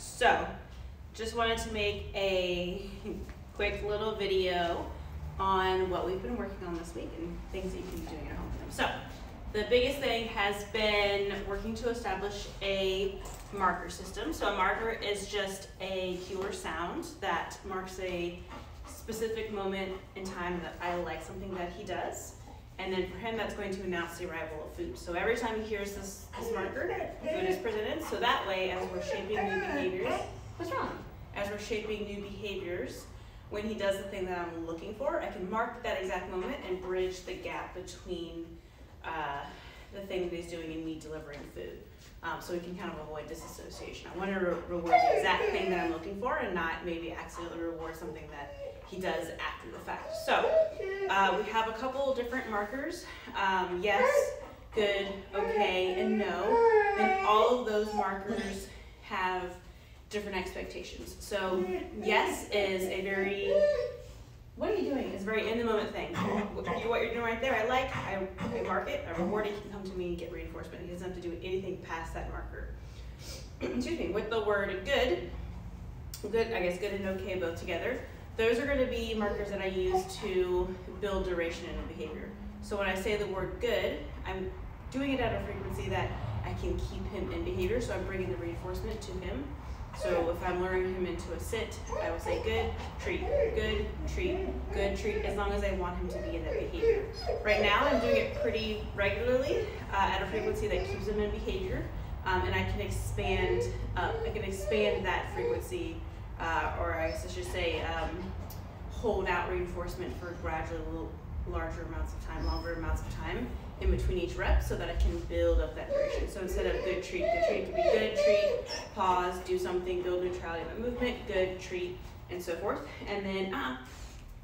So, just wanted to make a quick little video on what we've been working on this week and things that you can be doing at home with them. So, the biggest thing has been working to establish a marker system. So a marker is just a cue or sound that marks a specific moment in time that I like something that he does. And then for him, that's going to announce the arrival of food. So every time he hears this marker, food is presented. So that way, as we're shaping new behaviors, what's wrong? As we're shaping new behaviors, when he does the thing that I'm looking for, I can mark that exact moment and bridge the gap between the thing that he's doing and me delivering food. So we can kind of avoid disassociation. I want to reward the exact thing that I'm looking for and not maybe accidentally reward something that he does after the fact. So we have a couple different markers, yes, good, okay, and no. And all of those markers have different expectations. So yes is a very, what are you doing? It's a very in the moment thing. What you're doing right there, I mark it, I reward it, he can come to me and get reinforcement. He doesn't have to do anything past that marker. Excuse me, with the word good, I guess good and okay both together, those are going to be markers that I use to build duration in a behavior. So when I say the word good, I'm doing it at a frequency that I can keep him in behavior, so I'm bringing the reinforcement to him. So if I'm luring him into a sit, I will say good treat, good treat, as long as I want him to be in that behavior. Right now I'm doing it pretty regularly at a frequency that keeps him in behavior, and I can expand that frequency, or I guess I should say hold out reinforcement for gradually larger amounts of time, longer amounts of time in between each rep, so that I can build up that duration. So instead of good treat, it could be good treat, pause, do something, build neutrality of the movement, good treat, and so forth. And then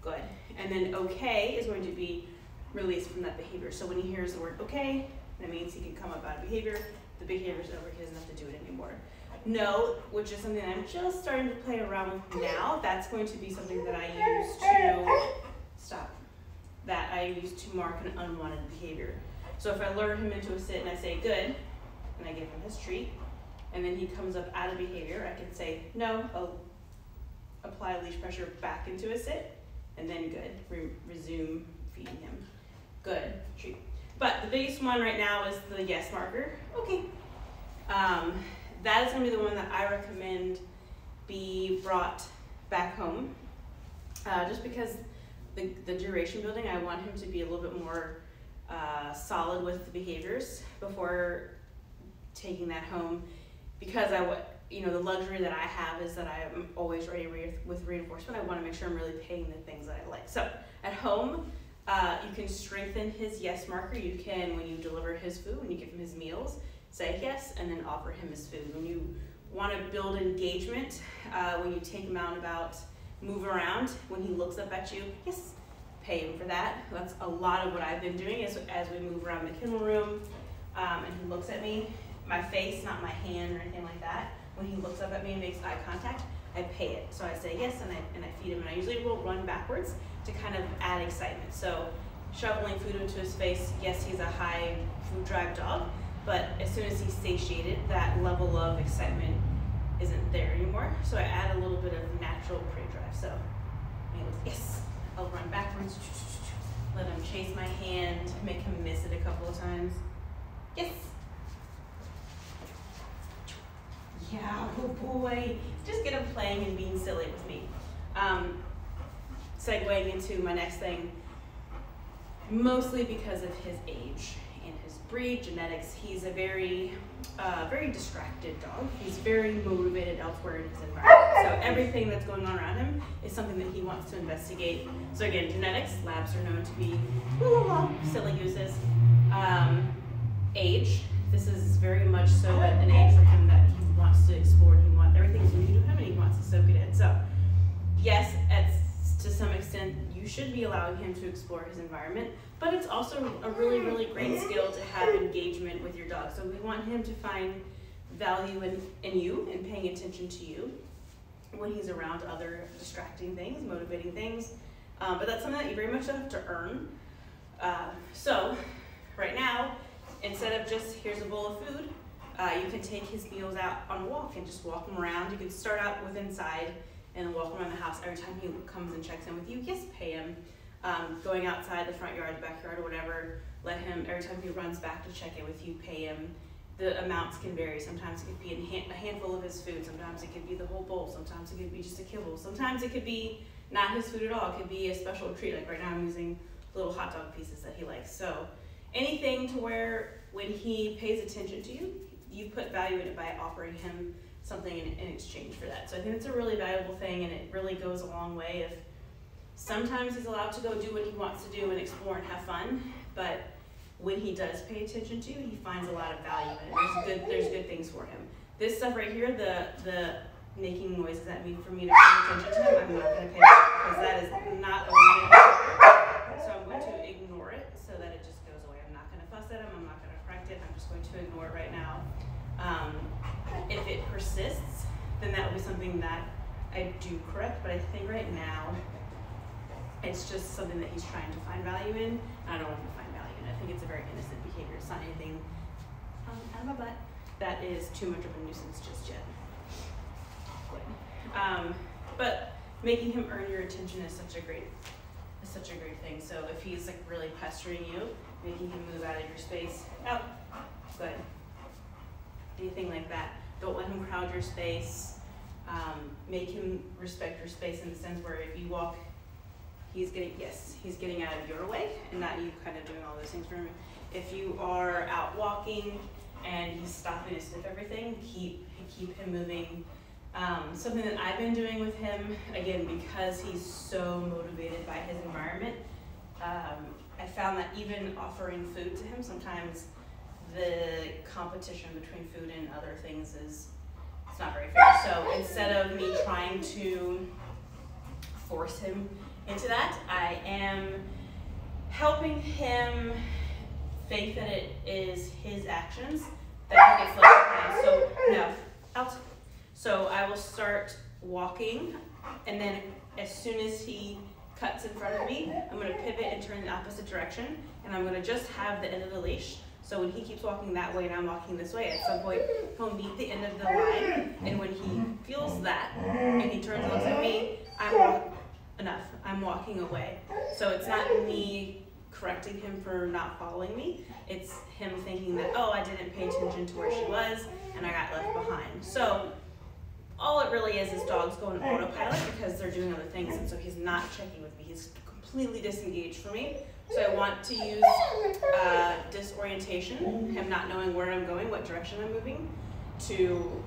good. And then okay is going to be released from that behavior. So when he hears the word okay, that means he can come up out of behavior. The behavior is over, he doesn't have to do it anymore. No, which is something I'm just starting to play around with now, that's going to be something that I use to mark an unwanted behavior. So if I lure him into a sit and I say good, and I give him his treat, and then he comes up out of behavior, I can say no, I'll apply leash pressure back into a sit, and then good, resume feeding him. Good, treat. But the biggest one right now is the yes marker. Okay. That is going to be the one that I recommend be brought back home, just because the duration building, I want him to be a little bit more solid with the behaviors before taking that home, because the luxury that I have is that I am always ready with reinforcement. I want to make sure I'm really paying the things that I like. So at home, you can strengthen his yes marker. You can, when you deliver his food, when you give him his meals, say yes, and then offer him his food. When you want to build engagement, when you take him out and about, move around, when he looks up at you, yes, pay him for that. That's a lot of what I've been doing is as we move around the kennel room, and he looks at me, my face, not my hand or anything like that, when he looks up at me and makes eye contact, I pay it. So I say yes, and I feed him, and I usually will run backwards to kind of add excitement. So shoveling food into his face, yes, he's a high food drive dog, but as soon as he's satiated, that level of excitement isn't there anymore. So I add a little bit of natural prey drive. So he goes, yes, I'll run backwards, let him chase my hand, make him miss it a couple of times. Yes. Yeah, good boy. Just get him playing and being silly with me. Segueing into my next thing, mostly because of his age and his breed, genetics, he's a very distracted dog. He's very motivated elsewhere in his environment. So everything that's going on around him is something that he wants to investigate. So again, genetics, labs are known to be silly gooses. Age, this is very much so an age for him that he wants to explore, and everything's new to him and he wants to soak it in. So yes, to some extent, you should be allowing him to explore his environment, but it's also a really, really great skill to have engagement with your dog. So we want him to find value in you and paying attention to you when he's around other distracting things, motivating things. But that's something that you very much have to earn. So right now, instead of just here's a bowl of food, You can take his meals out on a walk and just walk him around. You can start out with inside and walk him around the house. Every time he comes and checks in with you, yes, pay him. Going outside the front yard, the backyard, or whatever, let him, every time he runs back to check in with you, pay him. The amounts can vary. Sometimes it could be a handful of his food. Sometimes it could be the whole bowl. Sometimes it could be just a kibble. Sometimes it could be not his food at all. It could be a special treat. Like right now I'm using little hot dog pieces that he likes. So anything to where when he pays attention to you, you put value in it by offering him something in exchange for that. So I think it's a really valuable thing, and it really goes a long way. If sometimes he's allowed to go do what he wants to do and explore and have fun, but when he does pay attention to you, he finds a lot of value in it. There's good things for him. This stuff right here, the making noises at me for me to pay attention to him, I'm not going to pay attention because that is not a way. So I'm going to ignore it so that it just goes away. I'm not going to fuss at him. I'm not going to correct it. I'm just going to ignore it right now. If it persists, then that will be something that I do correct. But I think right now, it's just something that he's trying to find value in, and I don't want him to find value in it. I think it's a very innocent behavior. It's not anything out of my butt that is too much of a nuisance just yet. But making him earn your attention is such a great thing. So if he's like really pestering you, making him move out of your space, oh, good. Anything like that. Don't let him crowd your space. Make him respect your space in the sense where if you walk, he's getting out of your way and not you kind of doing all those things for him. If you are out walking and he's stopping to sniff everything, keep him moving. Something that I've been doing with him, again, because he's so motivated by his environment, I found that even offering food to him, sometimes the competition between food and other things it's not very fair. So instead of me trying to force him into that, I am helping him think that it is his actions that he gets left behind. So no, out. So I will start walking, and then as soon as he cuts in front of me, I'm going to pivot and turn the opposite direction, and I'm going to just have the end of the leash. So when he keeps walking that way and I'm walking this way, at some point he'll meet the end of the line, and when he feels that and he turns and looks at me, I'm walking away. So it's not me correcting him for not following me. It's him thinking that, oh, I didn't pay attention to where she was and I got left behind. So all it really is dogs go on autopilot because they're doing other things, and so he's not checking with me. He's completely disengaged from me. So I want to use disorientation, him not knowing where I'm going, what direction I'm moving, to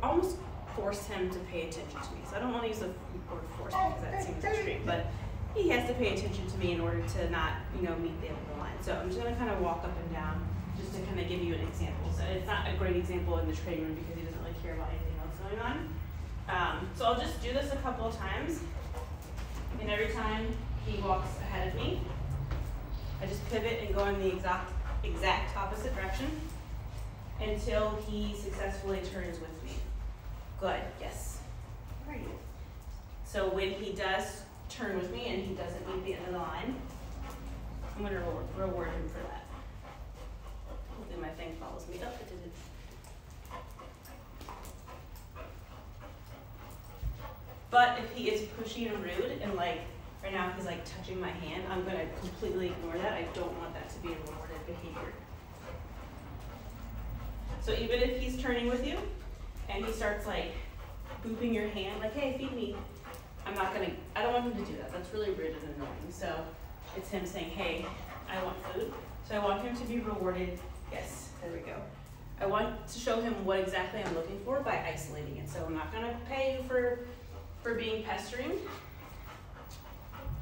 almost force him to pay attention to me. So I don't want to use the word force because that seems extreme, but he has to pay attention to me in order to not, meet the end of the line. So I'm just going to kind of walk up and down just to kind of give you an example. So it's not a great example in the training room because he doesn't really care about anything else going on. So I'll just do this a couple of times, and every time he walks ahead of me, I just pivot and go in the exact opposite direction until he successfully turns with me. Good, yes. Where are you? So when he does turn with me and he doesn't meet the end of the line, I'm going to reward him for that. Hopefully my thing follows me. Oh, it didn't. But if he is pushy and rude and right now he's touching my hand, I'm going to completely ignore that. I don't want that to be a rewarded behavior. So even if he's turning with you and he starts booping your hand, hey, feed me, I don't want him to do that. That's really rude and annoying. So it's him saying, hey, I want food. So I want him to be rewarded. Yes, there we go. I want to show him what exactly I'm looking for by isolating it. So I'm not going to pay you for being pestering.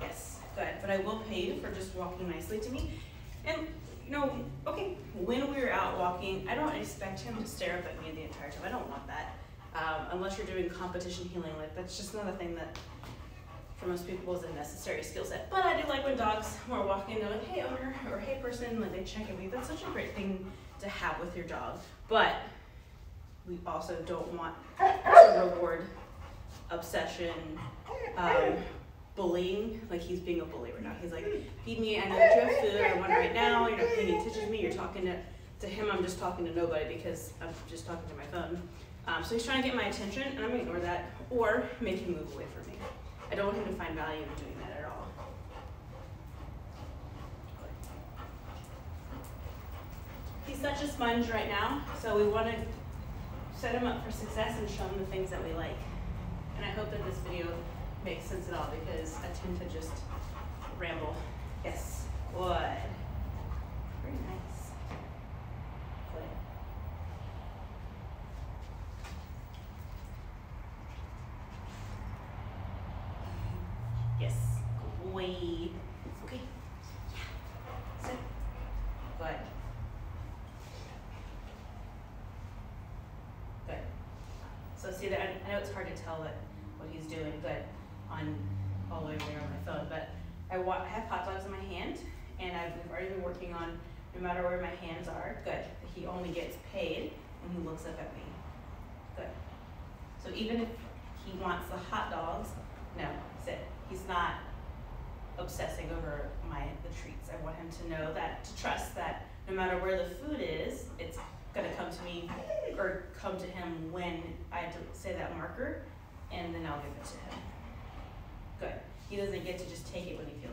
Yes, good. But I will pay you for just walking nicely to me. And, okay, when we're out walking, I don't expect him to stare up at me the entire time. I don't want that. Unless you're doing competition healing, that's just not a thing that for most people is a necessary skill set. But I do like when dogs are walking, they're like, hey owner, or hey person, they check in. That's such a great thing to have with your dog. But we also don't want to reward obsession, bullying, he's being a bully right now. He's like, feed me, I know that you have food, I want it right now, you're not paying attention to me, you're talking to to him, I'm just talking to nobody because I'm just talking to my phone. So he's trying to get my attention, and I'm gonna ignore that or make him move away from me. I don't want him to find value in doing that at all. He's such a sponge right now, so we want to set him up for success and show him the things that we like. And I hope that this video makes sense at all because I tend to just ramble. Yes, good. Very nice. Good. Yes, good boy. Okay, yeah, sit. Good. Good. So see that, I know it's hard to tell what he's doing, but on all the way there on my phone, but I have hot dogs in my hand, and we've already been working on, no matter where my hands are, good. He only gets paid when he looks up at me. Good. So even if he wants the hot dogs, no, sit. He's not obsessing over the treats. I want him to know that, to trust that no matter where the food is, it's gonna come to me or come to him when I say that marker, and then I'll give it to him. Good. He doesn't get to just take it when he feels